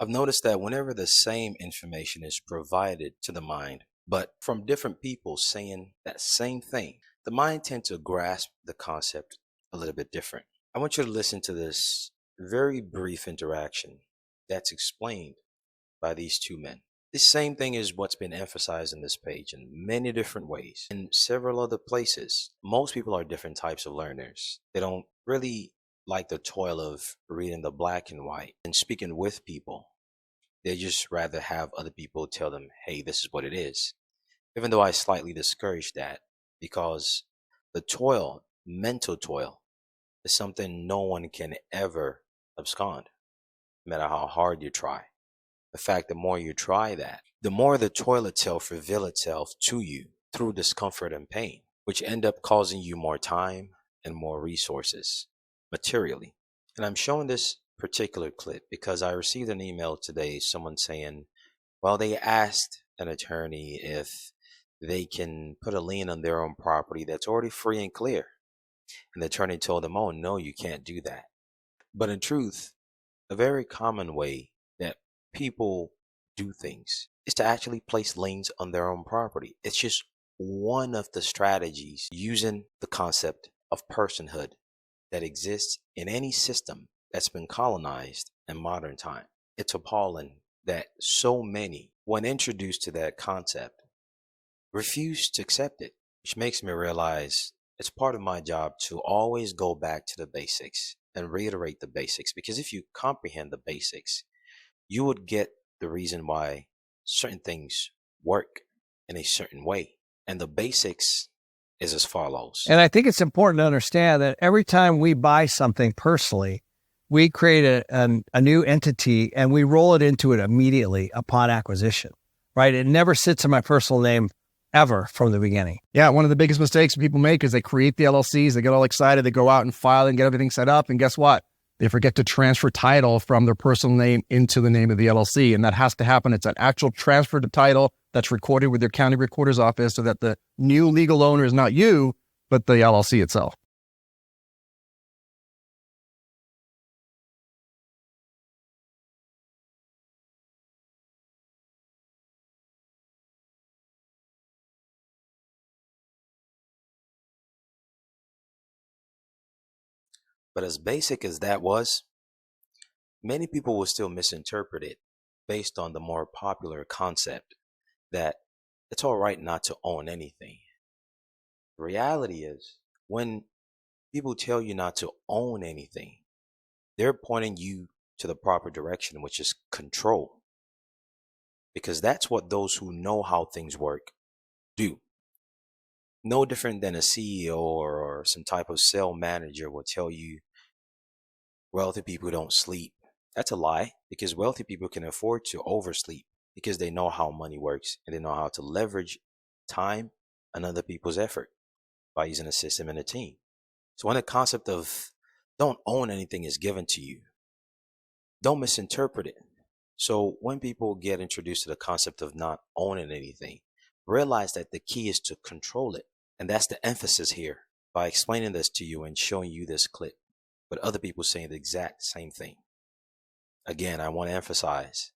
I've noticed that whenever the same information is provided to the mind, but from different people saying that same thing, the mind tends to grasp the concept a little bit different. I want you to listen to this very brief interaction that's explained by these two men. This same thing is what's been emphasized in this page in many different ways. In several other places, most people are different types of learners. They don't really like the toil of reading the black and white and speaking with people. They just rather have other people tell them, hey, this is what it is. Even though I slightly discourage that, because the toil, mental toil, is something no one can ever abscond, no matter how hard you try. In fact, the more you try that, the more the toil itself reveals itself to you through discomfort and pain, which end up causing you more time and more resources materially. And I'm showing this particular clip because I received an email today, someone saying, well, they asked an attorney if they can put a lien on their own property that's already free and clear. And the attorney told them, oh, no, you can't do that. But in truth, a very common way that people do things is to actually place liens on their own property. It's just one of the strategies using the concept of personhood that exists in any system that's been colonized in modern time. It's appalling that so many, when introduced to that concept, refuse to accept it, which makes me realize it's part of my job to always go back to the basics and reiterate the basics, because if you comprehend the basics, you would get the reason why certain things work in a certain way. And the basics is as follows. And I think it's important to understand that every time we buy something personally, we create a new entity and we roll it into it immediately upon acquisition, right? It never sits in my personal name ever from the beginning. Yeah, one of the biggest mistakes people make is they create the LLCs, they get all excited, they go out and file and get everything set up, and guess what? They forget to transfer title from their personal name into the name of the LLC, and that has to happen. It's an actual transfer to title that's recorded with their county recorder's office so that the new legal owner is not you, but the LLC itself. But as basic as that was, many people will still misinterpret it based on the more popular concept that it's all right not to own anything. The reality is, when people tell you not to own anything, they're pointing you to the proper direction, which is control. Because that's what those who know how things work do. No different than a CEO or some type of sales manager will tell you wealthy people don't sleep. That's a lie, because wealthy people can afford to oversleep because they know how money works and they know how to leverage time and other people's effort by using a system and a team. So when the concept of don't own anything is given to you, don't misinterpret it. So when people get introduced to the concept of not owning anything, realize that the key is to control it. And that's the emphasis here by explaining this to you and showing you this clip, but other people saying the exact same thing. Again, I want to emphasize,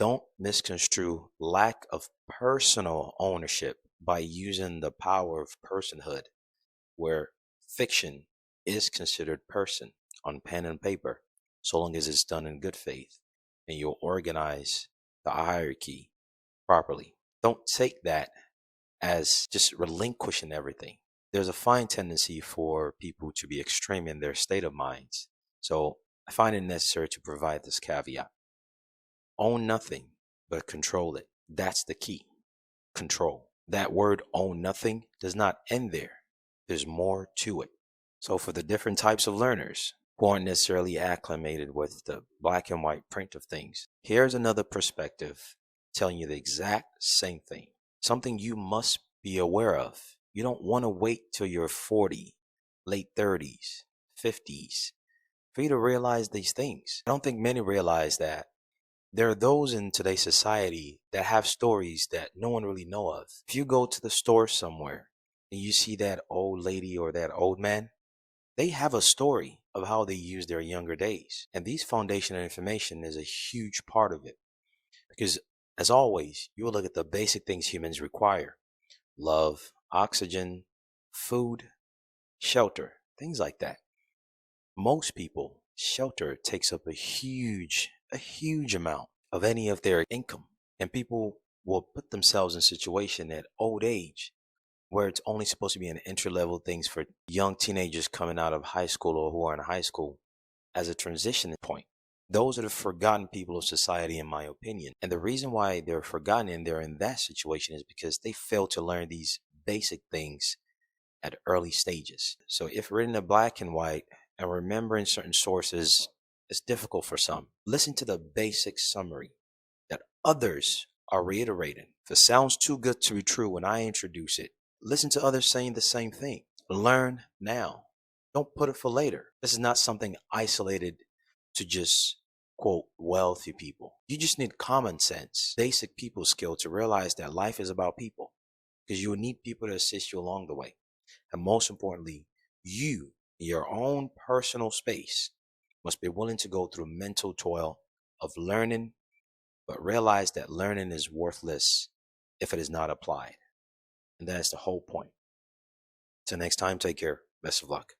don't misconstrue lack of personal ownership by using the power of personhood, where fiction is considered person on pen and paper, so long as it's done in good faith and you'll organize the hierarchy properly. Don't take that as just relinquishing everything. There's a fine tendency for people to be extreme in their state of minds. So I find it necessary to provide this caveat. Own nothing, but control it. That's the key. Control. That word own nothing does not end there. There's more to it. So for the different types of learners who aren't necessarily acclimated with the black and white print of things, here's another perspective telling you the exact same thing. Something you must be aware of. You don't want to wait till you're 40, late 30s, 50s for you to realize these things. I don't think many realize that there are those in today's society that have stories that no one really know of. If you go to the store somewhere and you see that old lady or that old man, they have a story of how they use their younger days. And these foundational information is a huge part of it. Because as always, you will look at the basic things humans require: love, oxygen, food, shelter, things like that. Most people, shelter takes up a huge amount of any of their income. And people will put themselves in a situation at old age where it's only supposed to be an entry-level things for young teenagers coming out of high school or who are in high school as a transition point. Those are the forgotten people of society, in my opinion. And the reason why they're forgotten and they're in that situation is because they fail to learn these basic things at early stages. So if written in black and white and remembering certain sources is difficult for some, listen to the basic summary that others are reiterating. If it sounds too good to be true when I introduce it, listen to others saying the same thing. Learn now. Don't put it for later. This is not something isolated to just, quote, wealthy people. You just need common sense, basic people skill to realize that life is about people, because you will need people to assist you along the way. And most importantly, you, your own personal space, must be willing to go through mental toil of learning, but realize that learning is worthless if it is not applied. And that's the whole point. Till next time, take care. Best of luck.